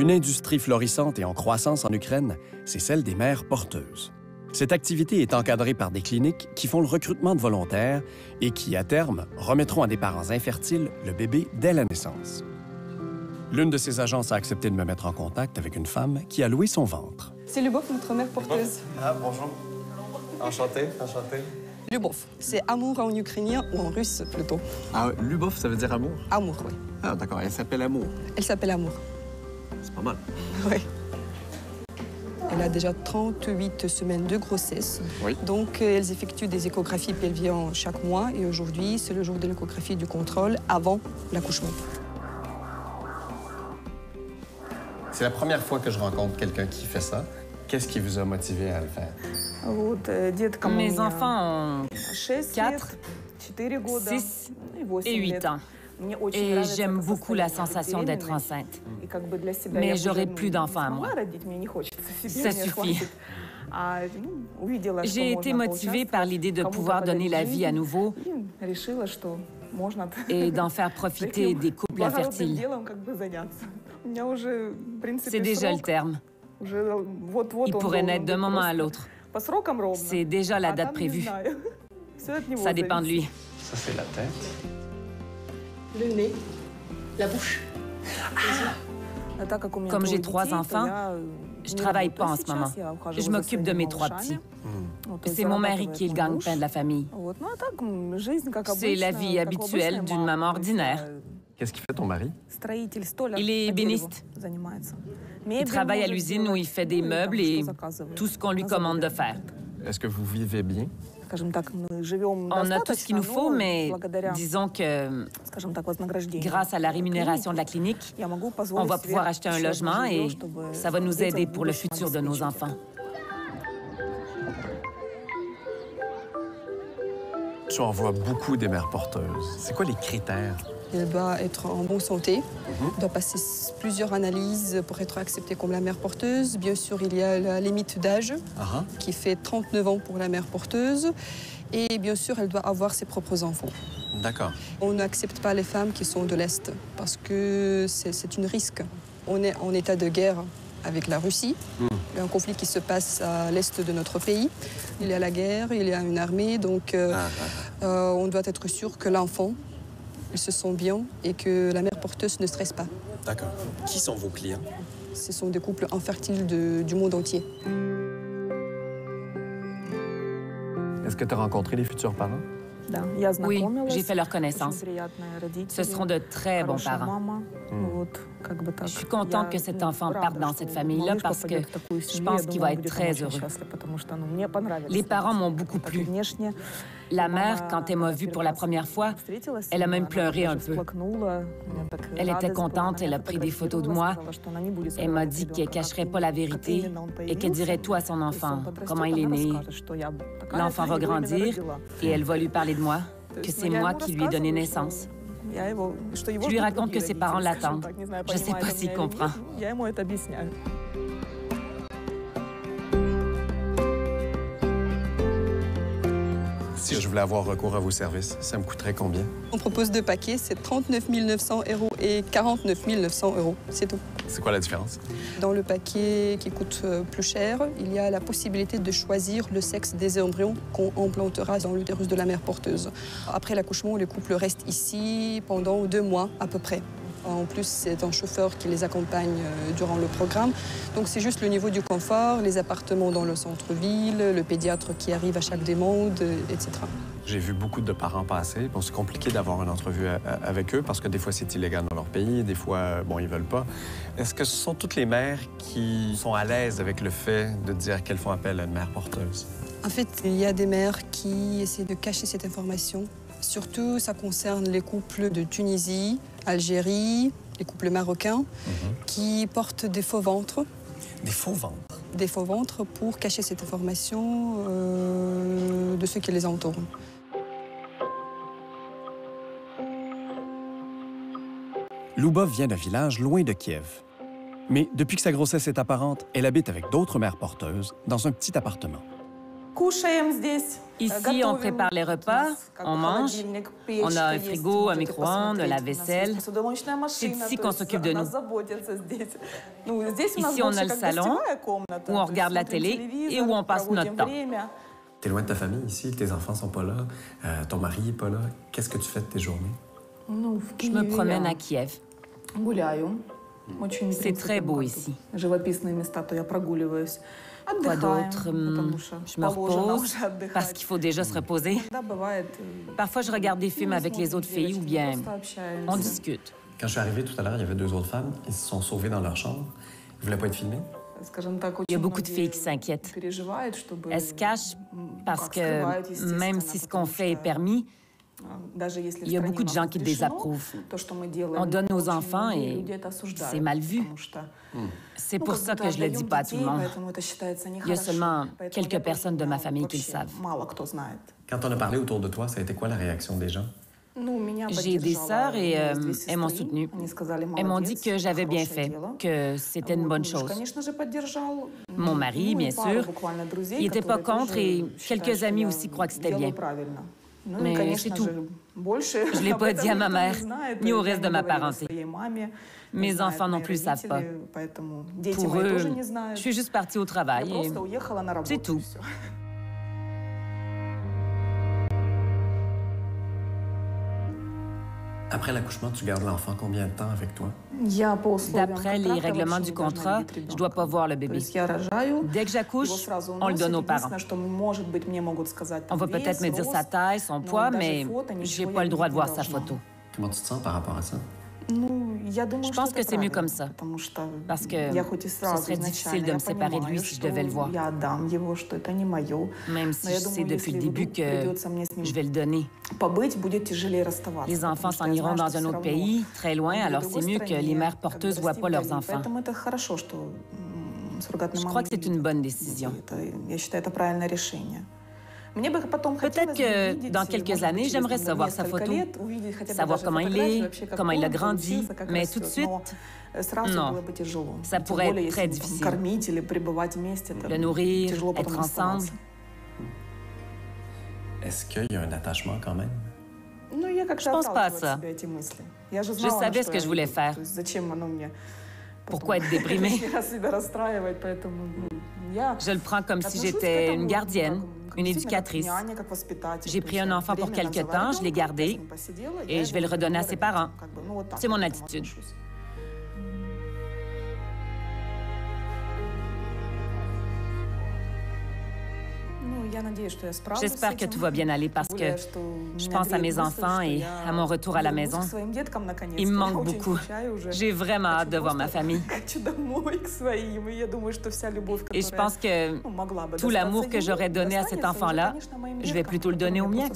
Une industrie florissante et en croissance en Ukraine, c'est celle des mères porteuses. Cette activité est encadrée par des cliniques qui font le recrutement de volontaires et qui, à terme, remettront à des parents infertiles le bébé dès la naissance. L'une de ces agences a accepté de me mettre en contact avec une femme qui a loué son ventre. C'est Lubov, notre mère porteuse. Ah, bonjour. Enchanté, enchanté. Lubov, c'est amour en ukrainien ou en russe plutôt. Ah, Lubov, ça veut dire amour? Amour, oui. Ah, d'accord, elle s'appelle Amour. Elle s'appelle Amour. C'est pas mal. Oui. Elle a déjà 38 semaines de grossesse. Oui. Donc, elles effectuent des échographies pelviennes chaque mois. Et aujourd'hui, c'est le jour de l'échographie du contrôle avant l'accouchement. C'est la première fois que je rencontre quelqu'un qui fait ça. Qu'est-ce qui vous a motivé à le faire? Mes enfants ont 4, 6 et 8 ans. Et j'aime beaucoup la sensation d'être enceinte. Mais j'aurai plus d'enfants à moi. Ça suffit. J'ai été motivée par l'idée de pouvoir donner la vie à nouveau et d'en faire profiter des couples infertiles. C'est déjà le terme. Il pourrait naître d'un moment à l'autre. C'est déjà la date prévue. Ça dépend de lui. Ça, c'est la tête. Le nez, la bouche. Comme j'ai 3 enfants, je travaille pas en ce moment. Je m'occupe de mes 3 petits. C'est mon mari qui est le gagne-pain de la famille. C'est la vie habituelle d'une maman ordinaire. Qu'est-ce qu'il fait ton mari? Il est ébéniste. Il travaille à l'usine où il fait des meubles et tout ce qu'on lui commande de faire. Est-ce que vous vivez bien? On a tout ce qu'il nous faut, mais disons que grâce à la rémunération de la clinique, on va pouvoir acheter un logement et ça va nous aider pour le futur de nos enfants. Tu en vois beaucoup des mères porteuses. C'est quoi les critères? Elle doit être en bonne santé, doit passer plusieurs analyses pour être acceptée comme la mère porteuse. Bien sûr, il y a la limite d'âge qui fait 39 ans pour la mère porteuse. Et bien sûr, elle doit avoir ses propres enfants. D'accord. On n'accepte pas les femmes qui sont de l'Est parce que c'est un risque. On est en état de guerre avec la Russie. Il y a un conflit qui se passe à l'est de notre pays. Il y a la guerre, il y a une armée, donc on doit être sûr que l'enfant il se sent bien et que la mère porteuse ne stresse pas. D'accord. Qui sont vos clients? Ce sont des couples infertiles du monde entier. Est-ce que tu as rencontré les futurs parents? Oui, j'ai fait leur connaissance. Ce seront de très bons parents. Je suis contente que cet enfant parte dans cette famille-là parce que je pense qu'il va être très heureux. Les parents m'ont beaucoup plu. La mère, quand elle m'a vue pour la première fois, elle a même pleuré un peu. Elle était contente, elle a pris des photos de moi. Elle m'a dit qu'elle ne cacherait pas la vérité et qu'elle dirait tout à son enfant, comment il est né. L'enfant va grandir et elle va lui parler de moi, que c'est moi qui lui ai donné naissance. Je lui raconte que ses parents l'attendent. Je ne sais pas s'il comprend. Si je voulais avoir recours à vos services, ça me coûterait combien? On propose 2 paquets, c'est 39 900 € et 49 900 €. C'est tout. C'est quoi la différence? Dans le paquet qui coûte plus cher, il y a la possibilité de choisir le sexe des embryons qu'on implantera dans l'utérus de la mère porteuse. Après l'accouchement, le couple reste ici pendant 2 mois à peu près. En plus, c'est un chauffeur qui les accompagne durant le programme. Donc, c'est juste le niveau du confort, les appartements dans le centre-ville, le pédiatre qui arrive à chaque demande, etc. J'ai vu beaucoup de parents passer. Bon, c'est compliqué d'avoir une entrevue avec eux parce que des fois, c'est illégal dans leur pays, des fois, bon, ils veulent pas. Est-ce que ce sont toutes les mères qui sont à l'aise avec le fait de dire qu'elles font appel à une mère porteuse? En fait, il y a des mères qui essaient de cacher cette information. Surtout, ça concerne les couples de Tunisie, Algérie, les couples marocains, qui portent des faux ventres. Des faux ventres? Des faux ventres pour cacher cette information de ceux qui les entourent. Lubov vient d'un village loin de Kiev. Mais depuis que sa grossesse est apparente, elle habite avec d'autres mères porteuses dans un petit appartement. Ici, on prépare les repas, on mange, on a un frigo, un micro-ondes, un lave-vaisselle. C'est ici qu'on s'occupe de nous. Ici, on a le salon, où on regarde la télé et où on passe notre temps. T'es loin de ta famille ici, tes enfants sont pas là, ton mari est pas là. Qu'est-ce que tu fais de tes journées? Je me promène à Kiev. C'est très beau ici. Quoi d'autre? Je me repose parce qu'il faut déjà se reposer. Parfois, je regarde des films avec les autres filles ou bien on discute. Quand je suis arrivée tout à l'heure, il y avait 2 autres femmes. Ils se sont sauvés dans leur chambre. Ils voulaient pas être filmés? Il y a beaucoup de filles qui s'inquiètent. Elles se cachent parce que même si ce qu'on fait est permis, il y a beaucoup de gens qui désapprouvent. On donne nos enfants et c'est mal vu. C'est pour ça que je le dis pas à tout le monde. Il y a seulement quelques personnes de ma famille qui le savent. Quand on a parlé autour de toi, ça a été quoi la réaction des gens? J'ai des sœurs et elles m'ont soutenue. Elles m'ont dit que j'avais bien fait, que c'était une bonne chose. Mon mari, bien sûr, il n'était pas contre et quelques amis aussi croient que c'était bien. Mais c'est tout. Je ne l'ai pas dit à ma mère, ni au reste de ma parenté. Mes enfants non plus ne savent pas. Pour eux, je suis juste partie au travail et c'est tout. Après l'accouchement, tu gardes l'enfant combien de temps avec toi? D'après les règlements du contrat, je ne dois pas voir le bébé. Dès que j'accouche, on le donne aux parents. On va peut-être me dire sa taille, son poids, mais je n'ai pas le droit de voir sa photo. Comment tu te sens par rapport à ça? Je pense que c'est mieux comme ça, parce que ce serait difficile de me séparer de lui si je devais le voir. Même si je sais depuis le début que je vais le donner. Les enfants s'en iront dans un autre pays, très loin, alors c'est mieux que les mères porteuses ne voient pas leurs enfants. Je crois que c'est une bonne décision. Peut-être que dans quelques années, j'aimerais savoir sa photo, savoir comment il est, comment il a grandi, mais tout de suite, non. Ça pourrait être très difficile. Le nourrir, être ensemble. Est-ce qu'il y a un attachement quand même? Je pense pas à ça. Je savais ce que je voulais faire. Pourquoi être déprimée? Je le prends comme si j'étais une gardienne, une éducatrice. J'ai pris un enfant pour quelque temps, je l'ai gardé et je vais le redonner à ses parents. C'est mon attitude. J'espère que tout va bien aller parce que je pense à mes enfants et à mon retour à la maison. Il me manque beaucoup. J'ai vraiment hâte de voir ma famille. Et je pense que tout l'amour que j'aurais donné à cet enfant-là, je vais plutôt le donner au mien.